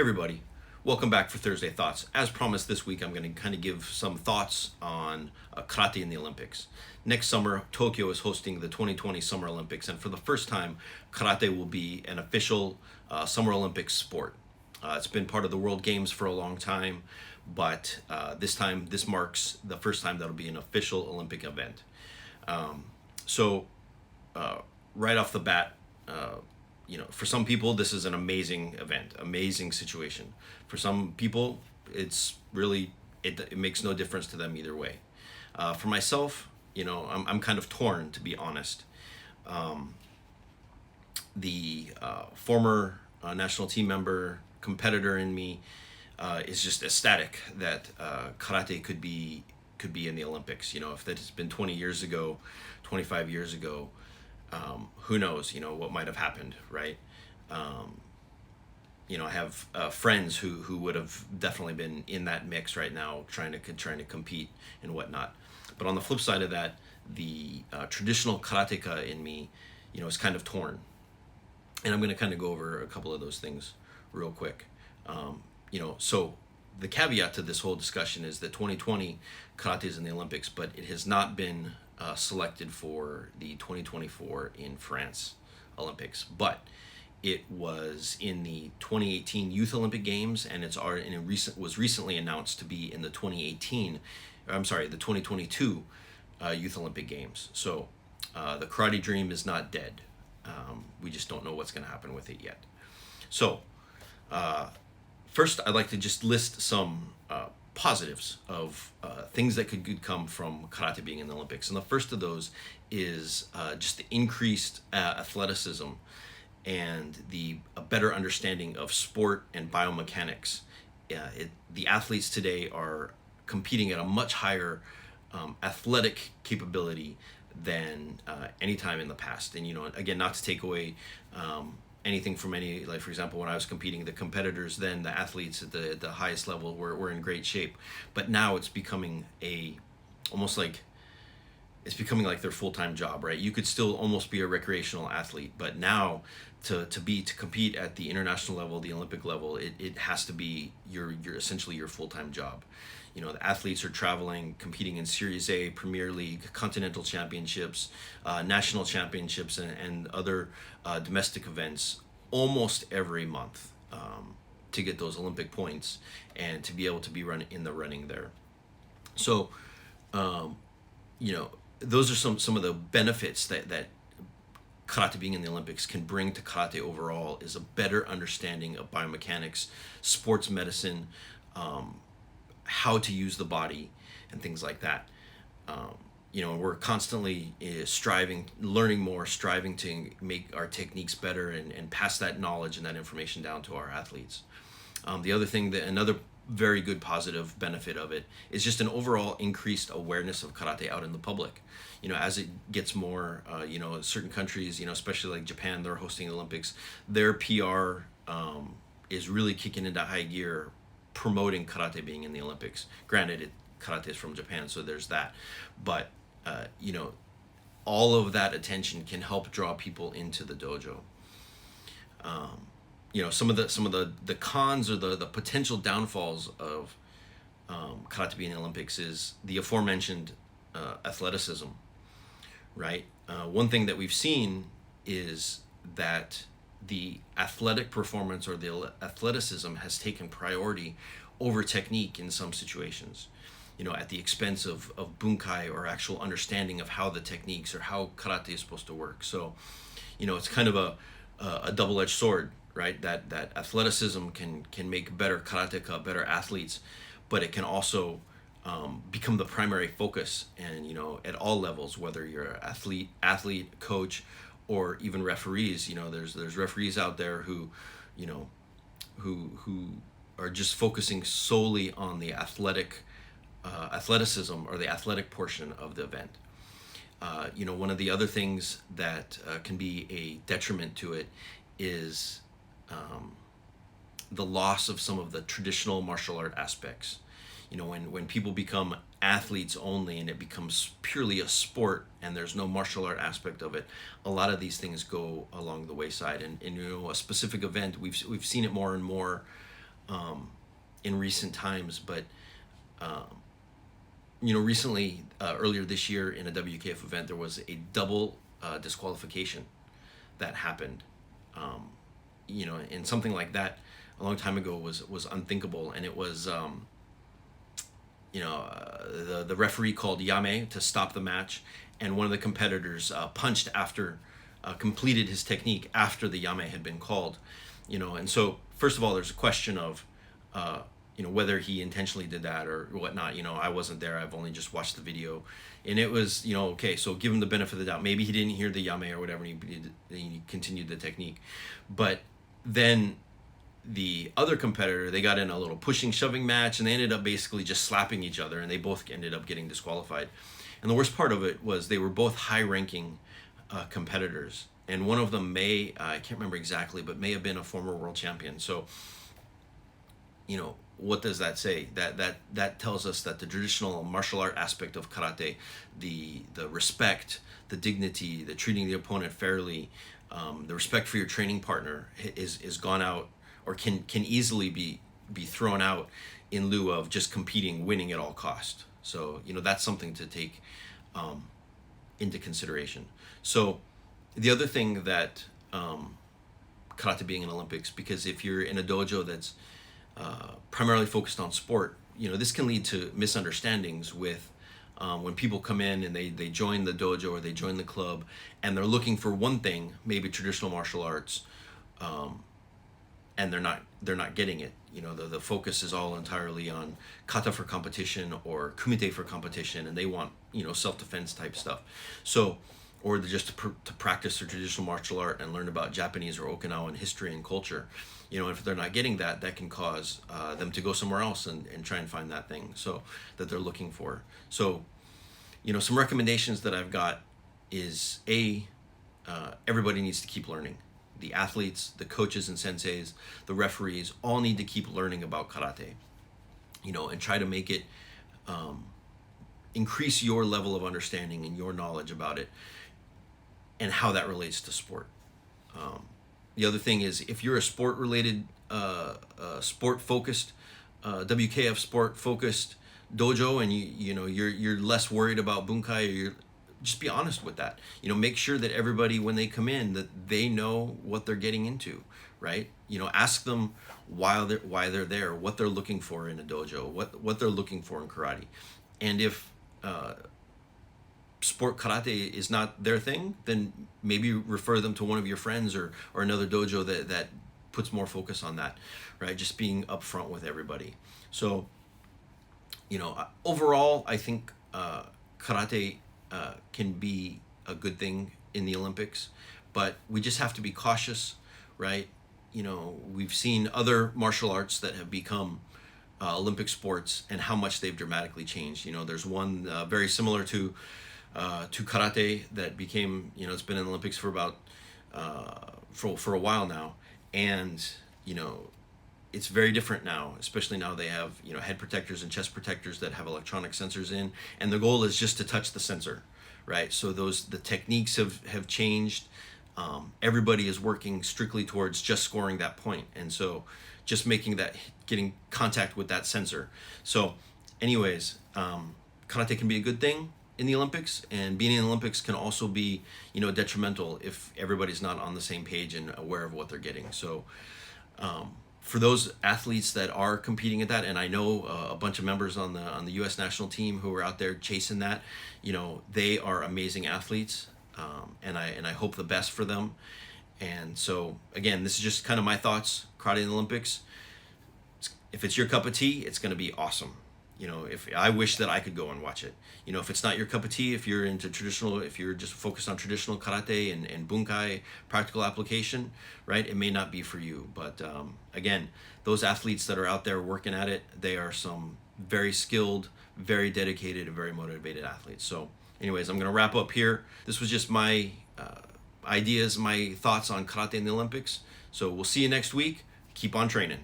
everybody, welcome back for Thursday Thoughts. As promised, this week I'm going to kind of give some thoughts on karate in the Olympics. Next summer, Tokyo is hosting the 2020 Summer Olympics, and for the first time, karate will be an official Summer Olympics sport. It's been part of the World Games for a long time, but this marks the first time that'll be an official Olympic event. So, right off the bat, for some people, this is an amazing event, amazing situation. For some people, it's really, it makes no difference to them either way. For myself, I'm kind of torn, to be honest. The former national team member, competitor in me, is just ecstatic that karate could be in the Olympics. If that has been 20 years ago, 25 years ago, who knows, what might have happened, right? I have friends who would have definitely been in that mix right now, trying to compete and whatnot. But on the flip side of that, the traditional karateka in me, is kind of torn. And I'm going to kind of go over a couple of those things real quick. So the caveat to this whole discussion is that 2020 karate is in the Olympics, but it has not been selected for the 2024 in France Olympics. But it was in the 2018 Youth Olympic Games, and was recently announced to be in the 2022 Youth Olympic Games. So the karate dream is not dead. We just don't know what's going to happen with it yet. So first, I'd like to just list some positives of things that could come from karate being in the Olympics. And the first of those is just the increased athleticism and a better understanding of sport and biomechanics. The athletes today are competing at a much higher athletic capability than any time in the past. And again, not to take away anything from like, for example, when I was competing, the competitors then, the athletes at the highest level were in great shape. But now it's becoming almost like their full-time job, right? You could still almost be a recreational athlete, but now to compete at the international level, the Olympic level, it has to be your essentially your full-time job. The athletes are traveling, competing in Series A, Premier League, Continental Championships, National Championships, and other domestic events almost every month to get those Olympic points and to be able to be in the running there. So, those are some of the benefits that karate being in the Olympics can bring to karate overall, is a better understanding of biomechanics, sports medicine, how to use the body, and things like that. We're constantly learning more, striving to make our techniques better and pass that knowledge and that information down to our athletes. Another very good positive benefit of it is just an overall increased awareness of karate out in the public. As it gets more, certain countries, especially like Japan, they're hosting the Olympics, their PR is really kicking into high gear, promoting karate being in the Olympics. Granted, karate is from Japan, so there's that. But, all of that attention can help draw people into the dojo. Some of the cons or the potential downfalls of karate being in the Olympics is the aforementioned athleticism, right? One thing that we've seen is that the athletic performance or the athleticism has taken priority over technique in some situations, at the expense of bunkai, or actual understanding of how the techniques or how karate is supposed to work. So, it's kind of a double-edged sword, right? That athleticism can make better karateka, better athletes, but it can also become the primary focus, and at all levels, whether you're an athlete, coach, or even referees. There's referees out there who are just focusing solely on the athleticism or the athletic portion of the event. One of the other things that can be a detriment to it is the loss of some of the traditional martial art aspects. When people become athletes only and it becomes purely a sport and there's no martial art aspect of it, a lot of these things go along the wayside. And a specific event, we've seen it more and more in recent times, but recently, earlier this year in a WKF event, there was a double disqualification that happened. And something like that a long time ago was unthinkable, and it was the referee called Yame to stop the match, and one of the competitors punched after completed his technique after the Yame had been called. And so first of all, there's a question of whether he intentionally did that or whatnot. I wasn't there. I've only just watched the video, and it was okay. So give him the benefit of the doubt. Maybe he didn't hear the Yame or whatever, and he continued the technique. But then the other competitor, they got in a little pushing, shoving match, and they ended up basically just slapping each other, and they both ended up getting disqualified. And the worst part of it was they were both high-ranking competitors, and one of them I can't remember exactly, but may have been a former world champion. So, what does that say? That tells us that the traditional martial art aspect of karate, the respect, the dignity, the treating the opponent fairly, the respect for your training partner is gone out, or can easily be thrown out in lieu of just competing, winning at all cost. So that's something to take into consideration. So the other thing that karate being an Olympics, because if you're in a dojo that's primarily focused on sport, this can lead to misunderstandings with when people come in and they join the dojo or they join the club and they're looking for one thing, maybe traditional martial arts, and they're not getting it. The focus is all entirely on kata for competition or kumite for competition, and they want self-defense type stuff. So, or just to practice their traditional martial art and learn about Japanese or Okinawan history and culture. If they're not getting that can cause them to go somewhere else and try and find that thing that they're looking for. So, some recommendations that I've got is everybody needs to keep learning. The athletes, the coaches and senseis, the referees all need to keep learning about karate, and try to make it increase your level of understanding and your knowledge about it and how that relates to sport. The other thing is, if you're a sport-related, sport-focused, WKF sport-focused dojo, and you're less worried about bunkai, just be honest with that. Make sure that everybody, when they come in, that they know what they're getting into, right? Ask them why they're there, what they're looking for in a dojo, what they're looking for in karate. And if sport karate is not their thing, then maybe refer them to one of your friends or another dojo that puts more focus on that, right? Just being upfront with everybody. So, overall, I think karate can be a good thing in the Olympics, but we just have to be cautious, right? We've seen other martial arts that have become Olympic sports and how much they've dramatically changed. There's one very similar to karate that became, it's been in the Olympics for about for a while now, and it's very different now, especially now they have head protectors and chest protectors that have electronic sensors in, and the goal is just to touch the sensor, right? So the techniques have changed. Everybody is working strictly towards just scoring that point, and so just getting contact with that sensor. So anyways, karate can be a good thing in the Olympics, and being in the Olympics can also be detrimental if everybody's not on the same page and aware of what they're getting. So for those athletes that are competing at that, and I know a bunch of members on the U.S. national team who are out there chasing that, they are amazing athletes, and I hope the best for them. And so again, this is just kind of my thoughts. Karate in the Olympics, if it's your cup of tea, it's going to be awesome. If I wish that I could go and watch it. If it's not your cup of tea, if you're into if you're just focused on traditional karate and bunkai, practical application, right, it may not be for you. But again, those athletes that are out there working at it, they are some very skilled, very dedicated, and very motivated athletes. So anyways, I'm going to wrap up here. This was just my ideas, my thoughts on karate in the Olympics. So we'll see you next week. Keep on training.